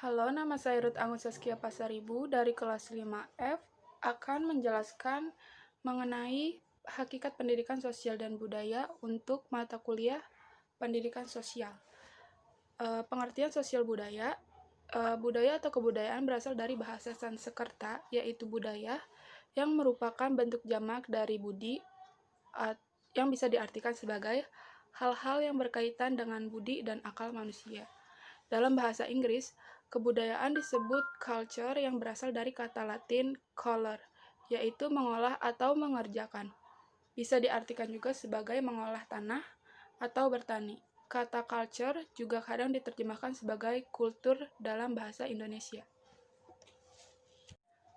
Halo, nama saya Ruth Angus Saskia Pasaribu dari kelas 5F akan menjelaskan mengenai hakikat pendidikan sosial dan budaya untuk mata kuliah pendidikan sosial. Pengertian sosial budaya, budaya atau kebudayaan berasal dari bahasa Sanskerta, yaitu budaya, yang merupakan bentuk jamak dari budi, yang bisa diartikan sebagai hal-hal yang berkaitan dengan budi dan akal manusia. Dalam bahasa Inggris, kebudayaan disebut culture yang berasal dari kata Latin color, yaitu mengolah atau mengerjakan. Bisa diartikan juga sebagai mengolah tanah atau bertani. Kata culture juga kadang diterjemahkan sebagai kultur dalam bahasa Indonesia.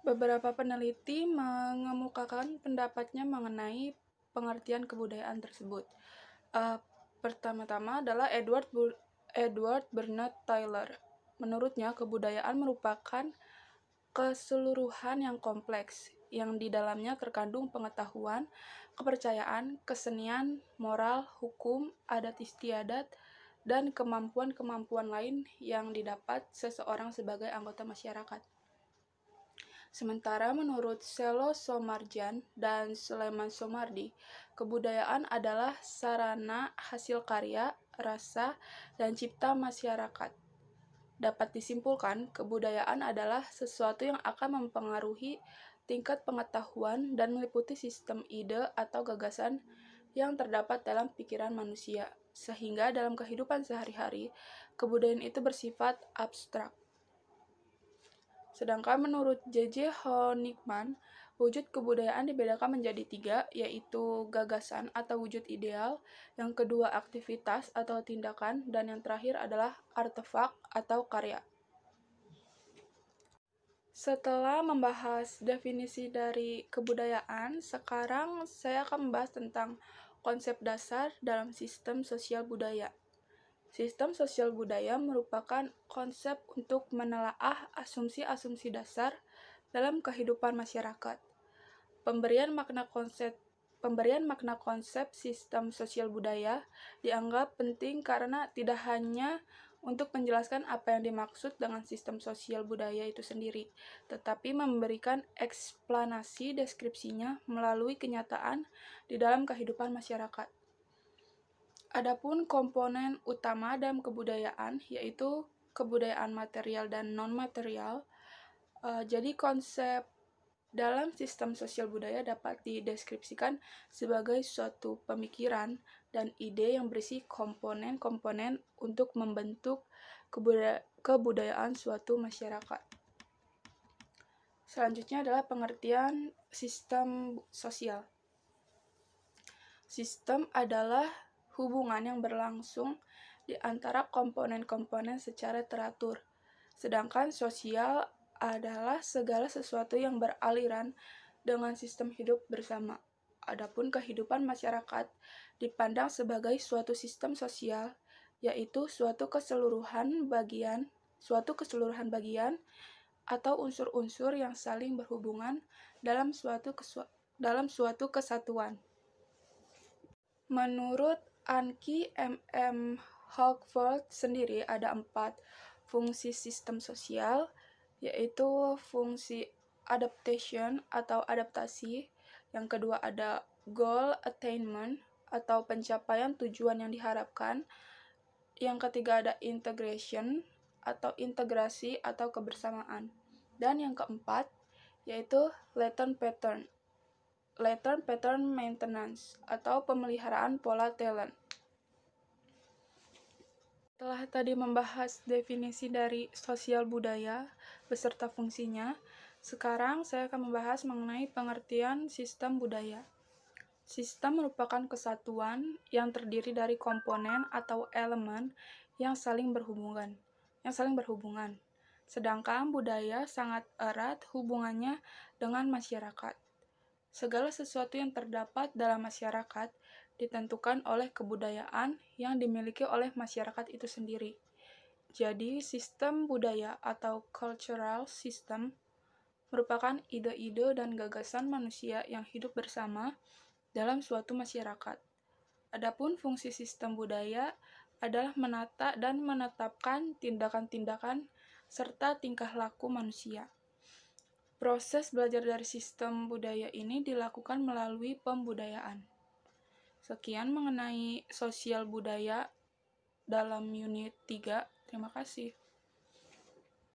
Beberapa peneliti mengemukakan pendapatnya mengenai pengertian kebudayaan tersebut. Pertama-tama adalah Edward Bernard Tyler. Menurutnya, kebudayaan merupakan keseluruhan yang kompleks, yang di dalamnya terkandung pengetahuan, kepercayaan, kesenian, moral, hukum, adat istiadat, dan kemampuan-kemampuan lain yang didapat seseorang sebagai anggota masyarakat. Sementara menurut Selo Somarjan dan Sulaiman Somardi, kebudayaan adalah sarana hasil karya, rasa, dan cipta masyarakat. Dapat disimpulkan, kebudayaan adalah sesuatu yang akan mempengaruhi tingkat pengetahuan dan meliputi sistem ide atau gagasan yang terdapat dalam pikiran manusia, sehingga dalam kehidupan sehari-hari, kebudayaan itu bersifat abstrak. Sedangkan menurut J.J. Honigman, wujud kebudayaan dibedakan menjadi 3, yaitu gagasan atau wujud ideal, yang kedua aktivitas atau tindakan, dan yang terakhir adalah artefak atau karya. Setelah membahas definisi dari kebudayaan, sekarang saya akan membahas tentang konsep dasar dalam sistem sosial budaya. Sistem sosial budaya merupakan konsep untuk menelaah asumsi-asumsi dasar dalam kehidupan masyarakat. Pemberian makna konsep sistem sosial budaya dianggap penting karena tidak hanya untuk menjelaskan apa yang dimaksud dengan sistem sosial budaya itu sendiri, tetapi memberikan eksplanasi deskripsinya melalui kenyataan di dalam kehidupan masyarakat. Adapun komponen utama dalam kebudayaan yaitu kebudayaan material dan non-material. Jadi konsep dalam sistem sosial budaya dapat dideskripsikan sebagai suatu pemikiran dan ide yang berisi komponen-komponen untuk membentuk kebudayaan suatu masyarakat. Selanjutnya adalah pengertian sistem sosial. Sistem adalah hubungan yang berlangsung di antara komponen-komponen secara teratur. Sedangkan sosial adalah segala sesuatu yang beraliran dengan sistem hidup bersama. Adapun kehidupan masyarakat dipandang sebagai suatu sistem sosial, yaitu suatu keseluruhan bagian atau unsur-unsur yang saling berhubungan dalam suatu kesatuan. Menurut Anki M.M. Hawkford sendiri ada 4 fungsi sistem sosial, yaitu fungsi adaptation atau adaptasi, yang kedua ada goal attainment atau pencapaian tujuan yang diharapkan, yang ketiga ada integration atau integrasi atau kebersamaan, dan yang keempat yaitu latent pattern maintenance atau pemeliharaan pola talent. Setelah tadi membahas definisi dari sosial budaya beserta fungsinya, sekarang saya akan membahas mengenai pengertian sistem budaya. Sistem merupakan kesatuan yang terdiri dari komponen atau elemen yang saling berhubungan. Sedangkan budaya sangat erat hubungannya dengan masyarakat. Segala sesuatu yang terdapat dalam masyarakat ditentukan oleh kebudayaan yang dimiliki oleh masyarakat itu sendiri. Jadi, sistem budaya atau cultural system merupakan ide-ide dan gagasan manusia yang hidup bersama dalam suatu masyarakat. Adapun fungsi sistem budaya adalah menata dan menetapkan tindakan-tindakan serta tingkah laku manusia. Proses belajar dari sistem budaya ini dilakukan melalui pembudayaan. Sekian mengenai sosial budaya dalam unit 3. Terima kasih.